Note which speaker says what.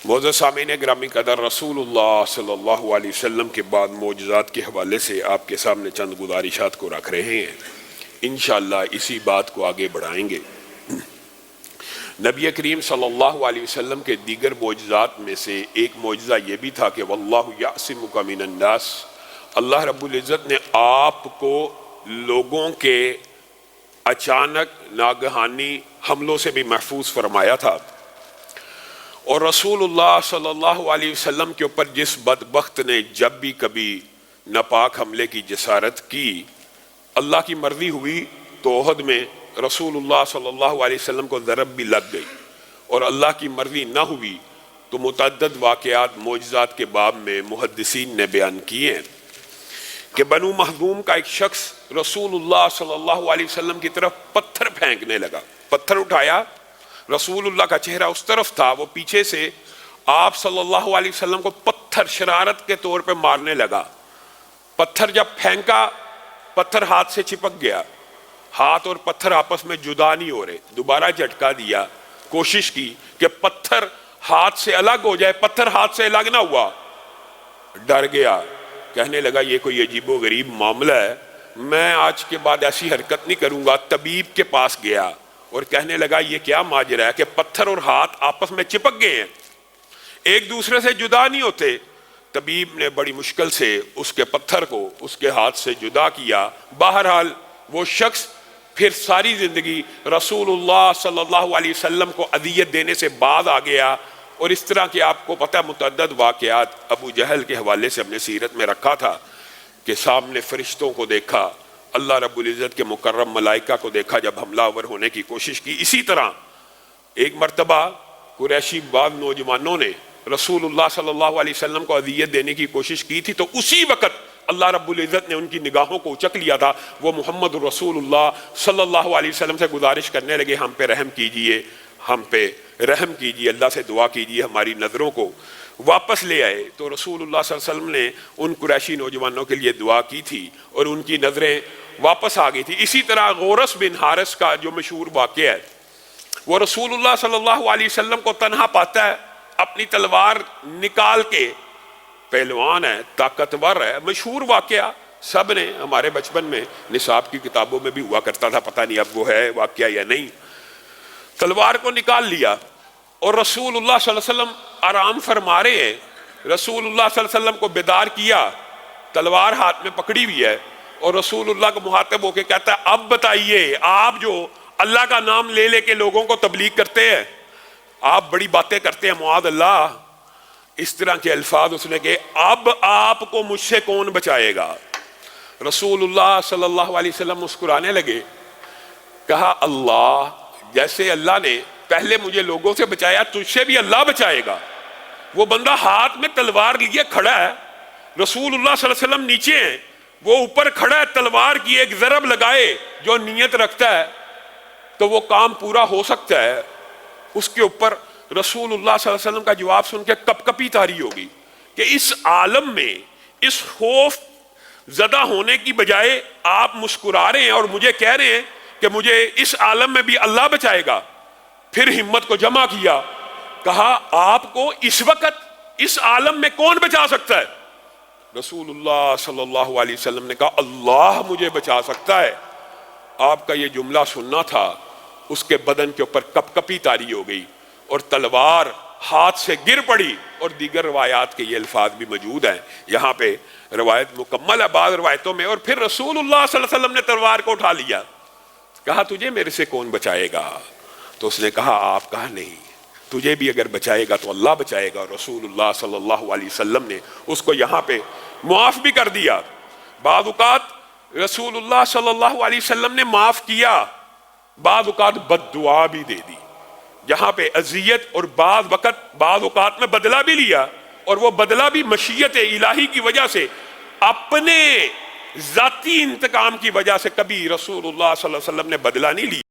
Speaker 1: معزز سامعین گرامی قدر، رسول اللہ صلی اللہ علیہ وسلم کے بعد معجزات کے حوالے سے آپ کے سامنے چند گزارشات کو رکھ رہے ہیں۔ انشاءاللہ اسی بات کو آگے بڑھائیں گے۔ نبی کریم صلی اللہ علیہ وسلم کے دیگر معجزات میں سے ایک معجزہ یہ بھی تھا کہ واللہ یعصمک من الناس، اللہ رب العزت نے آپ کو لوگوں کے اچانک ناگہانی حملوں سے بھی محفوظ فرمایا تھا، اور رسول اللہ صلی اللہ علیہ وسلم کے اوپر جس بدبخت نے جب بھی کبھی ناپاک حملے کی جسارت کی، اللہ کی مرضی ہوئی تو احد میں رسول اللہ صلی اللہ علیہ وسلم کو ضرب بھی لگ گئی، اور اللہ کی مرضی نہ ہوئی تو متعدد واقعات معجزات کے باب میں محدثین نے بیان کیے ہیں کہ بنو مخزوم کا ایک شخص رسول اللہ صلی اللہ علیہ وسلم کی طرف پتھر پھینکنے لگا۔ پتھر اٹھایا، رسول اللہ کا چہرہ اس طرف تھا، وہ پیچھے سے آپ صلی اللہ علیہ وسلم کو پتھر شرارت کے طور پہ مارنے لگا۔ پتھر جب پھینکا، پتھر ہاتھ سے چپک گیا، ہاتھ اور پتھر آپس میں جدا نہیں ہو رہے۔ دوبارہ جھٹکا دیا، کوشش کی کہ پتھر ہاتھ سے الگ ہو جائے، پتھر ہاتھ سے الگ نہ ہوا، ڈر گیا، کہنے لگا یہ کوئی عجیب و غریب معاملہ ہے، میں آج کے بعد ایسی حرکت نہیں کروں گا۔ طبیب کے پاس گیا اور کہنے لگا یہ کیا ماجرا ہے کہ پتھر اور ہاتھ آپس میں چپک گئے ہیں، ایک دوسرے سے جدا نہیں ہوتے۔ طبیب نے بڑی مشکل سے اس کے پتھر کو اس کے ہاتھ سے جدا کیا۔ بہرحال وہ شخص پھر ساری زندگی رسول اللہ صلی اللہ علیہ وسلم کو اذیت دینے سے باز آ گیا، اور اس طرح کہ آپ کو پتہ متعدد واقعات ابو جہل کے حوالے سے اپنے سیرت میں رکھا تھا کہ سامنے فرشتوں کو دیکھا، اللہ رب العزت کے مکرم ملائکہ کو دیکھا جب حملہ آور ہونے کی کوشش کی۔ اسی طرح ایک مرتبہ قریشی بعض نوجوانوں نے رسول اللہ صلی اللہ علیہ وسلم کو اذیت دینے کی کوشش کی تھی، تو اسی وقت اللہ رب العزت نے ان کی نگاہوں کو اچک لیا تھا۔ وہ محمد رسول اللہ صلی اللہ علیہ وسلم سے گزارش کرنے لگے ہم پہ رحم کیجئے، ہم پہ رحم کیجئے، اللہ سے دعا کیجئے ہماری نظروں کو واپس لے آئے۔ تو رسول اللہ صلی اللہ علیہ وسلم نے ان قریشی نوجوانوں کے لیے دعا کی تھی اور ان کی نظریں واپس آ گئی تھی۔ اسی طرح غورس بن حارث کا جو مشہور واقعہ ہے، وہ رسول اللہ صلی اللہ علیہ وسلم کو تنہا پاتا ہے، اپنی تلوار نکال کے، پہلوان ہے، طاقتور ہے، مشہور واقعہ سب نے ہمارے بچپن میں نصاب کی کتابوں میں بھی ہوا کرتا تھا، پتہ نہیں اب وہ ہے واقعہ یا نہیں۔ تلوار کو نکال لیا اور رسول اللہ صلی اللہ علیہ وسلم آرام فرما رہے ہیں، رسول اللہ صلی اللہ علیہ وسلم کو بیدار کیا، تلوار ہاتھ میں پکڑی ہوئی ہے، اور رسول اللہ کو مخاطب ہو کے کہتا ہے اب بتائیے، آپ جو اللہ کا نام لے لے کے لوگوں کو تبلیغ کرتے ہیں، آپ بڑی باتیں کرتے ہیں، معاذ اللہ، اس طرح کے الفاظ اس نے کہ اب آپ کو مجھ سے کون بچائے گا؟ رسول اللہ صلی اللہ علیہ وسلم مسکرانے لگے، کہا اللہ، جیسے اللہ نے پہلے مجھے لوگوں سے بچایا، تجھ سے بھی اللہ بچائے گا۔ وہ بندہ ہاتھ میں تلوار لیے کھڑا ہے، رسول اللہ صلی اللہ علیہ وسلم نیچے ہیں، وہ اوپر کھڑا ہے، تلوار کی ایک ضرب لگائے، جو نیت رکھتا ہے تو وہ کام پورا ہو سکتا ہے۔ اس کے اوپر رسول اللہ صلی اللہ علیہ وسلم کا جواب سن کے کپ کپی طاری ہوگی کہ اس عالم میں اس خوف زدہ ہونے کی بجائے آپ مسکرا رہے ہیں اور مجھے کہہ رہے ہیں کہ مجھے اس عالم میں بھی اللہ بچائے گا۔ پھر ہمت کو جمع کیا، کہا آپ کو اس وقت اس عالم میں کون بچا سکتا ہے؟ رسول اللہ صلی اللہ علیہ وسلم نے کہا اللہ مجھے بچا سکتا ہے۔ آپ کا یہ جملہ سننا تھا، اس کے بدن کے اوپر کپ کپی طاری ہو گئی اور تلوار ہاتھ سے گر پڑی، اور دیگر روایات کے یہ الفاظ بھی موجود ہیں، یہاں پہ روایت مکمل ہے بعض روایتوں میں۔ اور پھر رسول اللہ صلی اللہ علیہ وسلم نے تلوار کو اٹھا لیا، کہا تجھے میرے سے کون بچائے گا؟ تو اس نے کہا آپ کہا نہیں، تجھے بھی اگر بچائے گا تو اللہ بچائے گا۔ رسول اللہ صلی اللہ علیہ وسلم نے اس کو یہاں پہ معاف بھی کر دیا۔ بعض اوقات رسول اللہ صلی اللہ علیہ وسلم نے معاف کیا، بعض اوقات بد دعا بھی دے دی، جہاں پہ اذیت، اور بعض اوقات میں بدلہ بھی لیا، اور وہ بدلہ بھی مشیت الہی کی وجہ سے، اپنے ذاتی انتقام کی وجہ سے کبھی رسول اللہ صلی اللہ علیہ وسلم نے بدلہ نہیں لیا۔